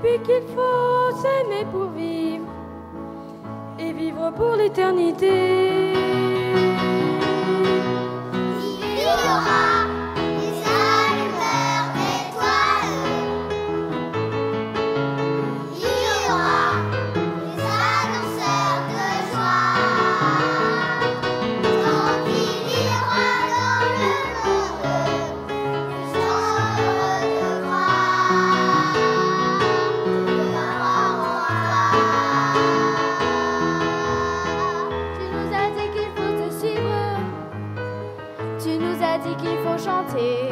puis qu'il faut s'aimer pour vivre et vivre pour l'éternité. Il y aura des allumeurs d'étoiles. Il y aura des annonceurs de joie. Quand il ira dans le monde, ils sont heureux de voir Tu nous as dit qu'il faut te suivre. Tu nous as dit qu'il faut chanter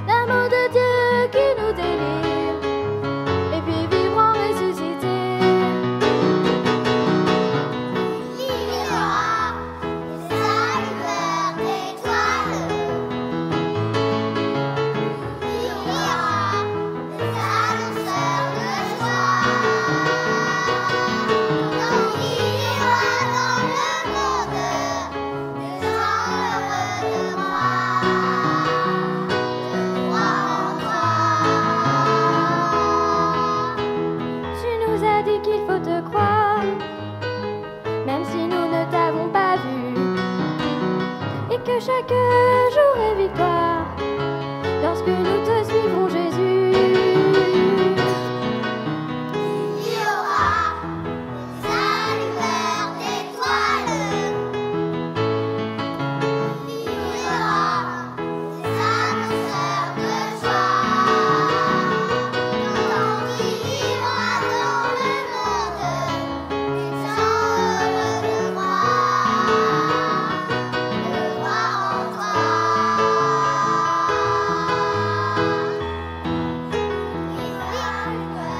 l'amour de Dieu qui nous délivre et puis vivre en ressuscité. Il y aura des allumeurs d'étoiles. Il y aura des annonceurs de joie. Quand il ira dans le monde, des gens heureux de croire en toi. Tu nous as dit qu'il faut te croire, même si nous ne t'avons pas vu, et que chaque jour est victoire lorsque nous te suivrons, Jésus. Il y aura des allumeurs d'étoiles. Il y aura des annonceurs de joie. Quand il ira dans le monde, des gens heureux de croire en toi. Il y aura une lueur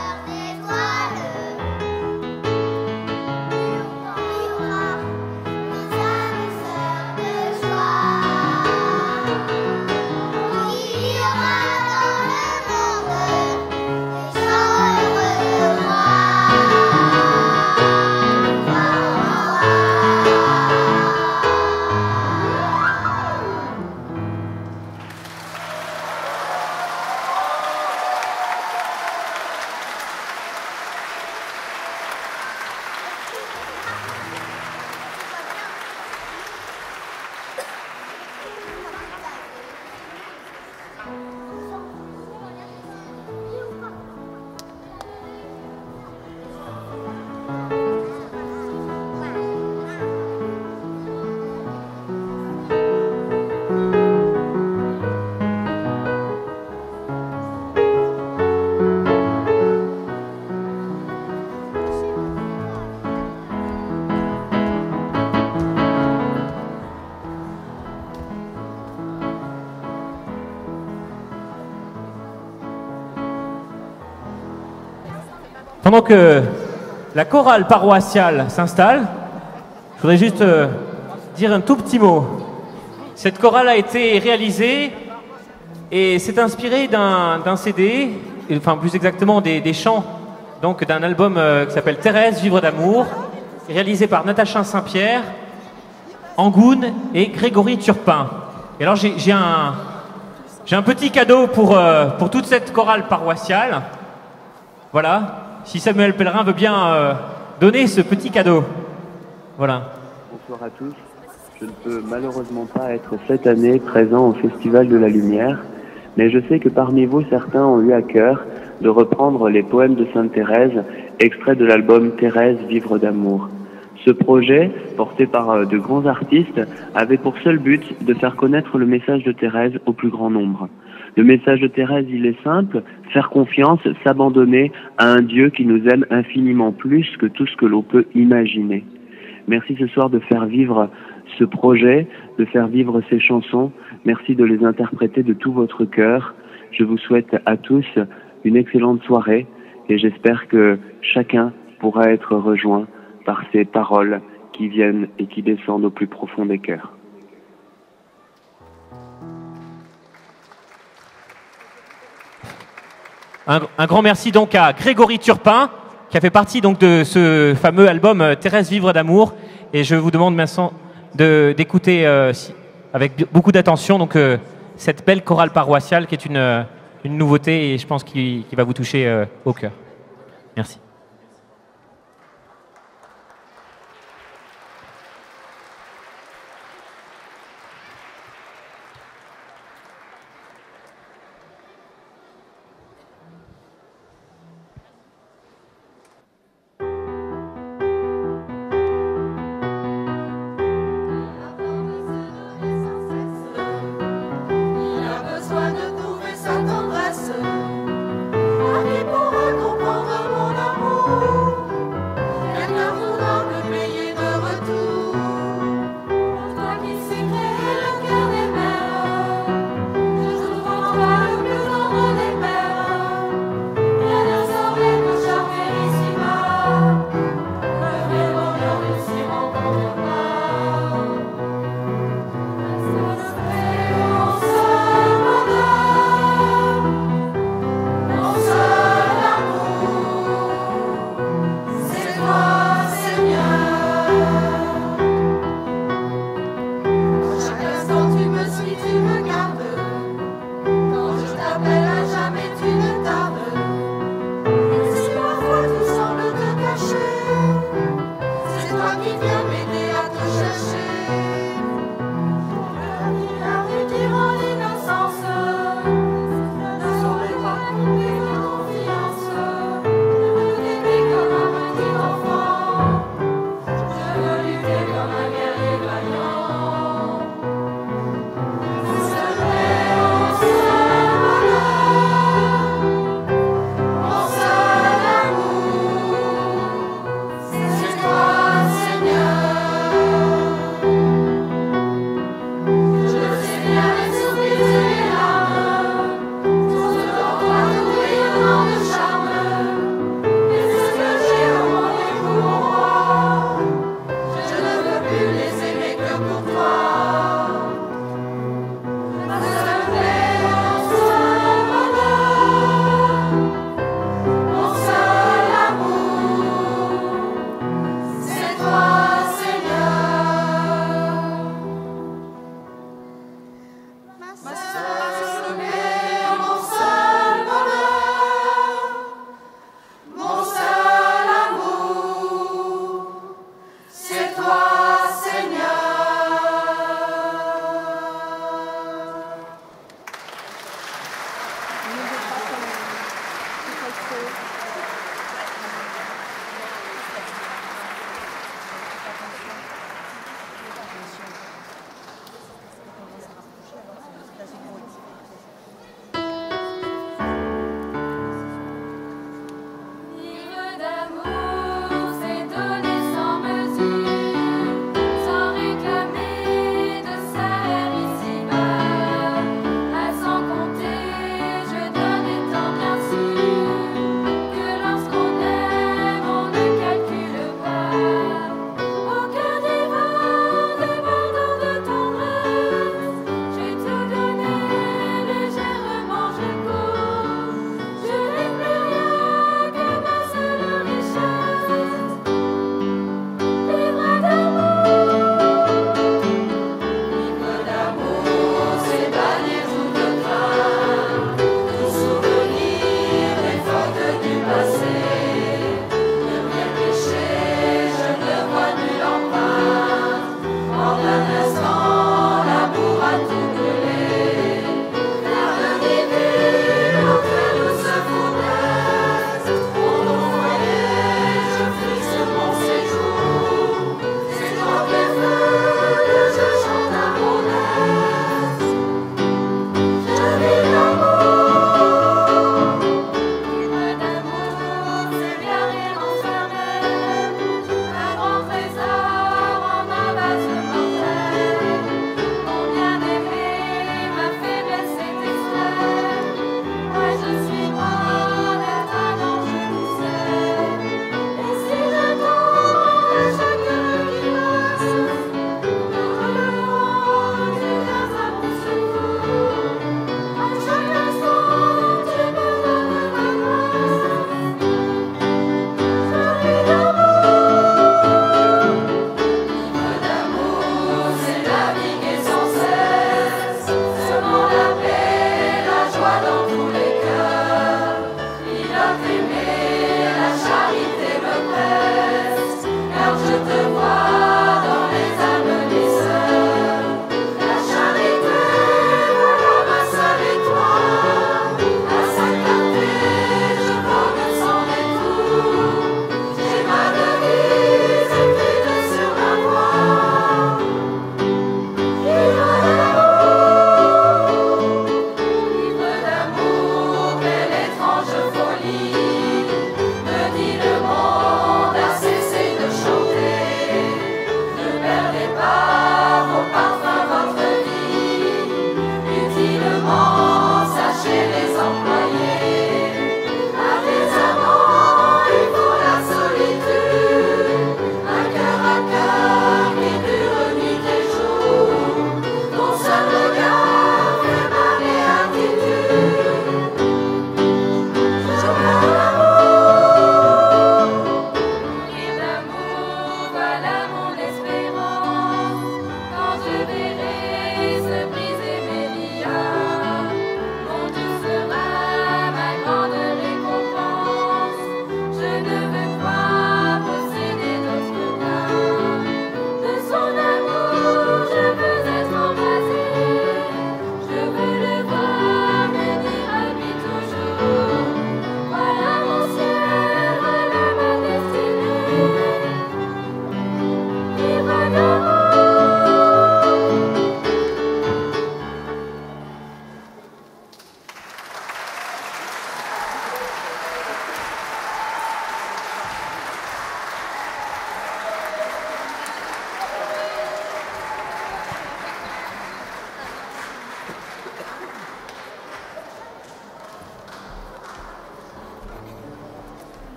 d'étoiles. Il y aura des annonceurs de joie. Quand il ira dans le monde, des gens heureux de Pendant que la chorale paroissiale s'installe, je voudrais juste dire un tout petit mot. Cette chorale a été réalisée et s'est inspirée d'un CD, enfin plus exactement des chants donc d'un album qui s'appelle Thérèse, Vivre d'amour, réalisé par Natacha Saint-Pierre, Angoune et Grégory Turpin. Et alors j'ai un petit cadeau pour toute cette chorale paroissiale. Voilà. Si Samuel Pellerin veut bien donner ce petit cadeau. Voilà. Bonsoir à tous. Je ne peux malheureusement pas être cette année présent au Festival de la Lumière, mais je sais que parmi vous, certains ont eu à cœur de reprendre les poèmes de Sainte Thérèse, extraits de l'album Thérèse, Vivre d'amour. Ce projet, porté par de grands artistes, avait pour seul but de faire connaître le message de Thérèse au plus grand nombre. Le message de Thérèse, il est simple, faire confiance, s'abandonner à un Dieu qui nous aime infiniment plus que tout ce que l'on peut imaginer. Merci ce soir de faire vivre ce projet, de faire vivre ces chansons. Merci de les interpréter de tout votre cœur. Je vous souhaite à tous une excellente soirée et j'espère que chacun pourra être rejoint par ces paroles qui viennent et qui descendent au plus profond des cœurs. Un grand merci donc à Grégory Turpin, qui a fait partie donc de ce fameux album Thérèse, Vivre d'amour. Et je vous demande maintenant d'écouter avec beaucoup d'attention donc cette belle chorale paroissiale qui est une nouveauté et je pense qu'il va vous toucher au cœur. Merci. Besoin de trouver sa tendresse, à qui pourra comprendre mon amour.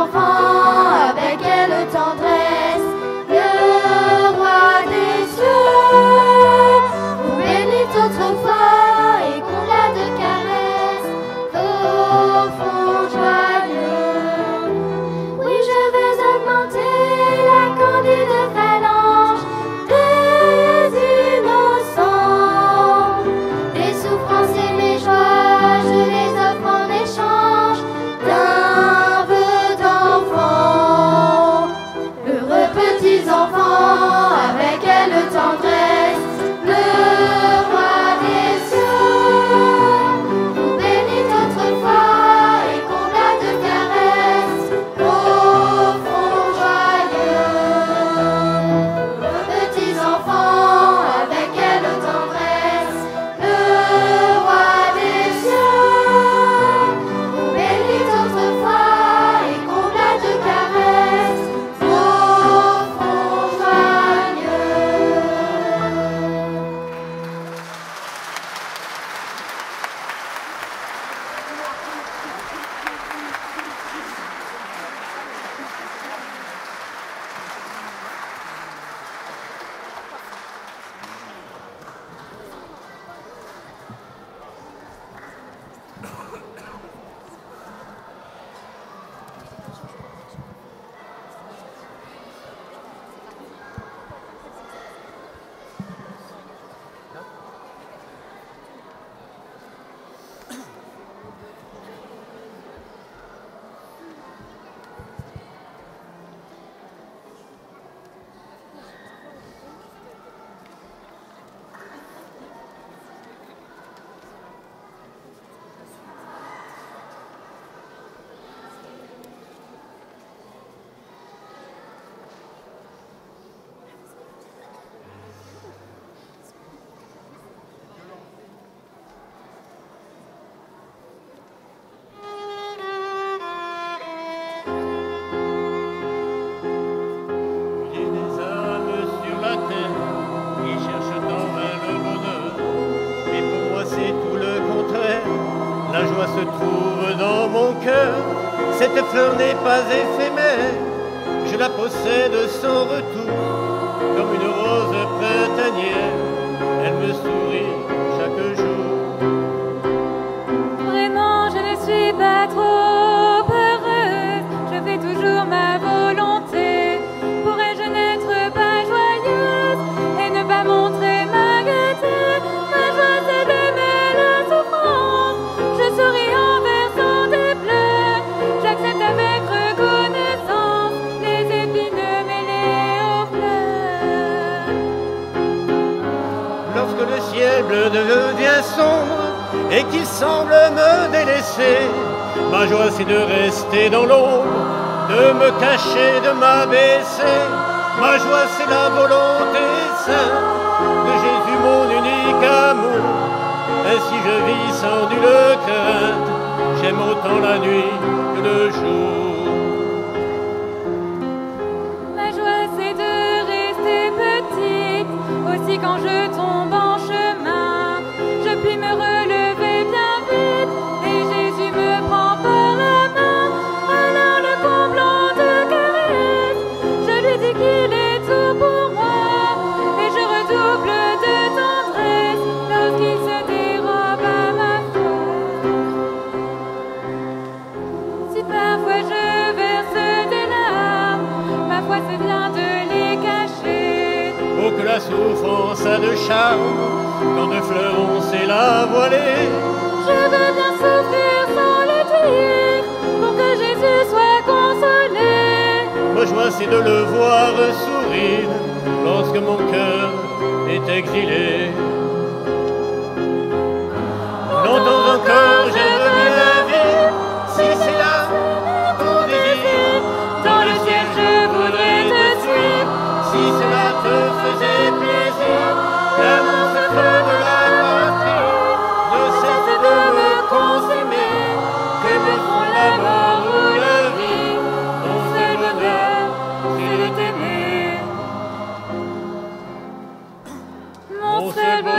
enfants avec quelle tendresse. Le roi des cieux vous bénit autrefois et comblea de caresses vos fronts joyeux. Oui, je vais augmenter la candide phalange des innocents. Les souffrances et les joies, je les offre en échange d'un vœu d'enfant. Heureux petits enfants, avec quelle tendresse, le roi des cieux vous bénit autrefois et comblea de caresses vos fronts joyeux. Heureux petits enfants, avec quelle tendresse, le roi des cieux vous bénit autrefois et comblea de caresses vos fronts joyeux. Il y a des âmes sur la terre qui cherchent en vain le bonheur. Mais pour moi c'est tout le contraire. La joie se trouve dans mon cœur. Cette fleur n'est pas éphémère. Je la possède sans retour. Comme une rose printanière, elle me sourit chaque jour. Vraiment, je ne suis pas trop heureuse. Je fais toujours ma volonté. Pourrais-je n'être pas joyeuse et ne pas montrer ma gaieté? Ma joie, c'est d'aimer la souffrance. Je souris en versant des pleurs. J'accepte avec reconnaissance les épines mêlées aux fleurs. Lorsque le ciel bleu devient sombre et qu'il semble me délaisser, ma joie c'est de rester dans l'ombre, de me cacher, de m'abaisser. Ma joie c'est la volonté sainte de Jésus, mon unique amour. Ainsi je vis sans nulle crainte, j'aime autant la nuit que le jour. Ma joie, c'est de rester petite, aussi quand je tombe en chemin. Je puis me relever bien vite, et Jésus me prend par la main. Alors le comblant de caresses, je lui dis qu'il est tout pour moi, et je redouble de tendresse lorsqu'il se dérobe à ma foi. Si parfois je verse des larmes, ma foi c'est bien de les cacher. Oh que la souffrance a de charme, quand de fleurs on sait la voiler. Je veux bien souffrir sans le dire, pour que Jésus soit consolé. Ma joie c'est de le voir sourire, lorsque mon cœur est exilé. Longtemps encore je veux bien vivre, si c'est là ton désir. Dans le ciel je voudrais te suivre. Si cela te faisait plaisir, l'amour se fait de la patrie, ne cesse de me consumer, que me font la mort ou la vie. Mon seul bonheur, c'est de t'aimer. Mon seul bonheur,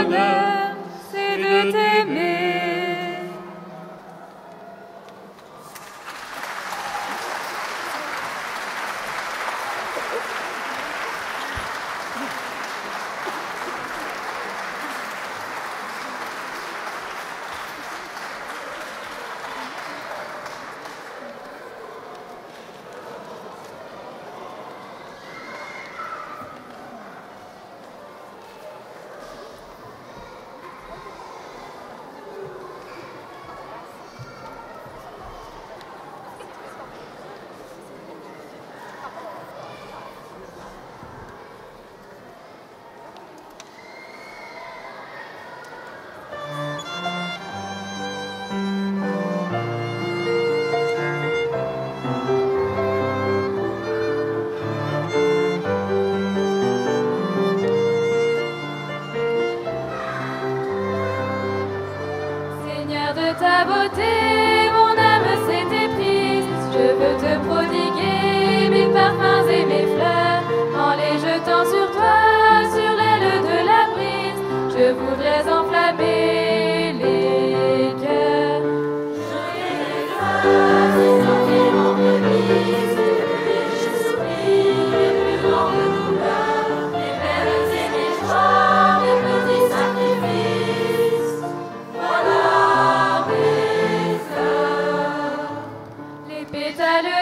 Seigneur de ta beauté, mon âme s'est éprise. Je veux te prodiguer mes parfums et mes fleurs, en les jetant sur toi, sur l'aile de la brise. Je voudrais enflammer les cœurs.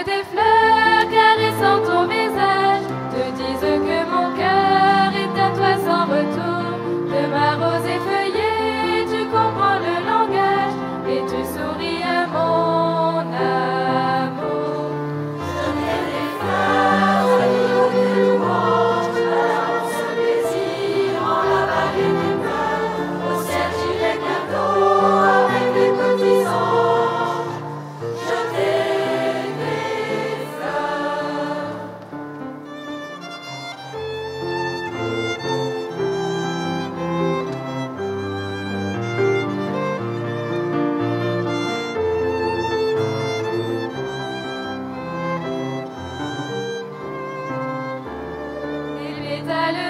Des fleurs caressant ton visage te disent que mon cœur est à toi sans retour. De ma rose effeuillée, tu comprends le langage et tu souris à mon amour. Donner des fleurs, des louanges, ce plaisir en la vallée des pleurs. Au ciel j'irai bientôt avec des petits anges. Je t'ai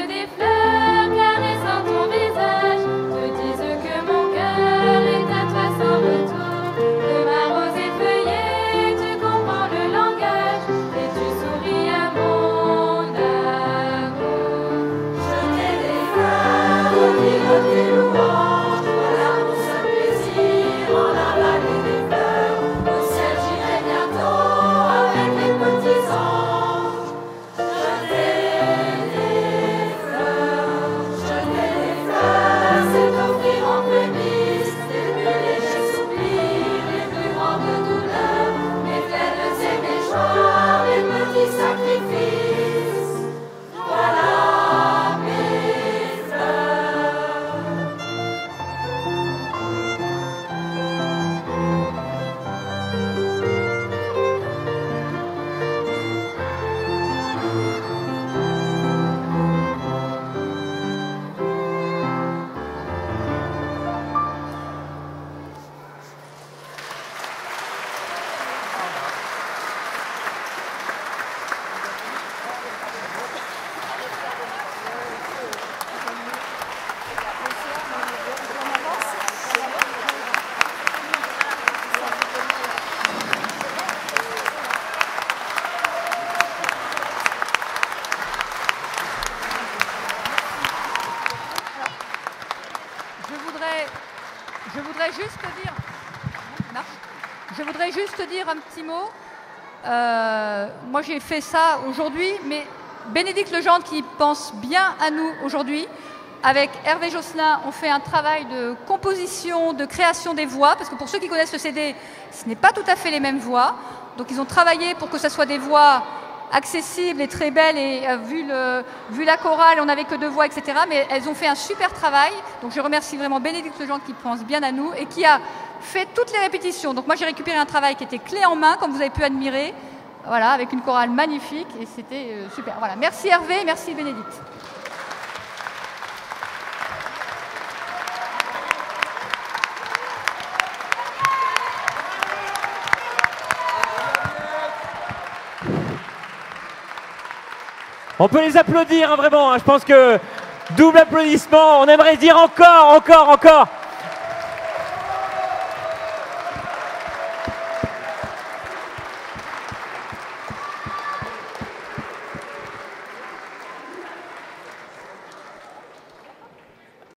des fleurs caressant ton visage te disent que mon cœur est à toi sans retour. De ma rose effeuillée, tu comprends le langage et tu souris à mon amour. Je t'ai des fleurs, des louanges, voilà mon seul plaisir en la vallée des fleurs. Au ciel j'irai bientôt avec les petits anges. Je t'ai c'est t'offrir en prémisse les plus légers soupirs, les plus grandes douleurs, mes peines et mes joies, mes petits sacrifices. Voilà mes fleurs. Je voudrais juste dire un petit mot. Moi, j'ai fait ça aujourd'hui, mais Bénédicte Legendre qui pense bien à nous aujourd'hui. Avec Hervé Josselin, on fait un travail de composition, de création des voix, parce que pour ceux qui connaissent le CD, ce n'est pas tout à fait les mêmes voix. Donc, ils ont travaillé pour que ce soit des voix accessibles et très belles. Et vu la chorale, on n'avait que 2 voix, etc. Mais elles ont fait un super travail. Donc, je remercie vraiment Bénédicte Legendre qui pense bien à nous et qui a fait toutes les répétitions. Donc, moi, j'ai récupéré un travail qui était clé en main, comme vous avez pu admirer. Voilà, avec une chorale magnifique. Et c'était super. Voilà. Merci Hervé, merci Bénédicte. On peut les applaudir, hein, vraiment. Hein. Je pense que double applaudissement. On aimerait dire encore, encore, encore.